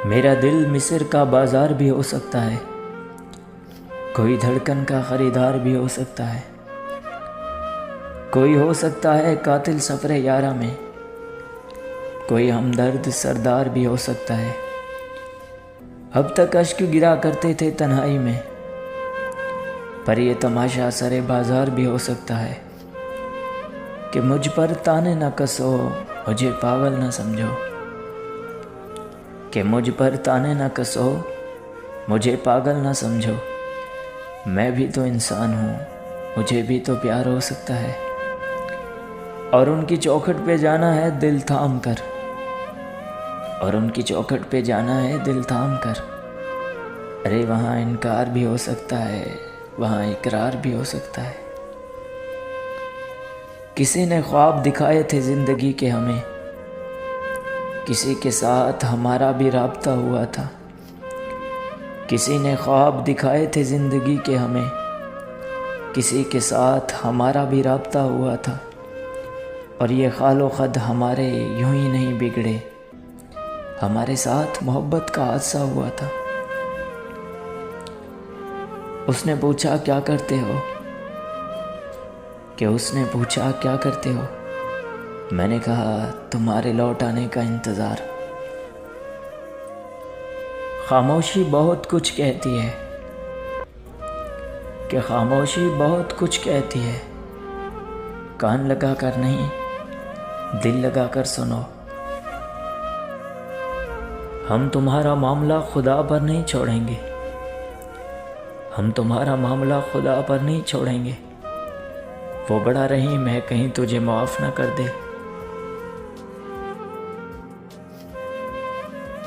मेरा दिल मिस्र का बाजार भी हो सकता है, कोई धड़कन का खरीदार भी हो सकता है, कोई हो सकता है कातिल सफरे यारा में, कोई हमदर्द सरदार भी हो सकता है। अब तक अश्क गिरा करते थे तन्हाई में, पर ये तमाशा सरे बाजार भी हो सकता है। कि मुझ पर ताने न कसो, मुझे पागल न समझो, कि मुझ पर ताने न कसो, मुझे पागल न समझो। मैं भी तो इंसान हूँ, मुझे भी तो प्यार हो सकता है। और उनकी चौखट पे जाना है दिल थाम कर, और उनकी चौखट पे जाना है दिल थाम कर। अरे वहाँ इनकार भी हो सकता है, वहाँ इकरार भी हो सकता है। किसी ने ख्वाब दिखाए थे ज़िंदगी के हमें, किसी के साथ हमारा भी राब्ता हुआ था। किसी ने ख्वाब दिखाए थे ज़िंदगी के हमें, किसी के साथ हमारा भी राब्ता हुआ था। और ये खालो ख़द हमारे यूं ही नहीं बिगड़े, हमारे साथ मोहब्बत का हादसा हुआ था। उसने पूछा क्या करते हो, कि उसने पूछा क्या करते हो। मैंने कहा तुम्हारे लौट आने का इंतज़ार। खामोशी बहुत कुछ कहती है, कि खामोशी बहुत कुछ कहती है। कान लगा कर नहीं, दिल लगा कर सुनो। हम तुम्हारा मामला खुदा पर नहीं छोड़ेंगे, हम तुम्हारा मामला खुदा पर नहीं छोड़ेंगे। वो बड़ा रहीम है, कहीं तुझे माफ़ न कर दे।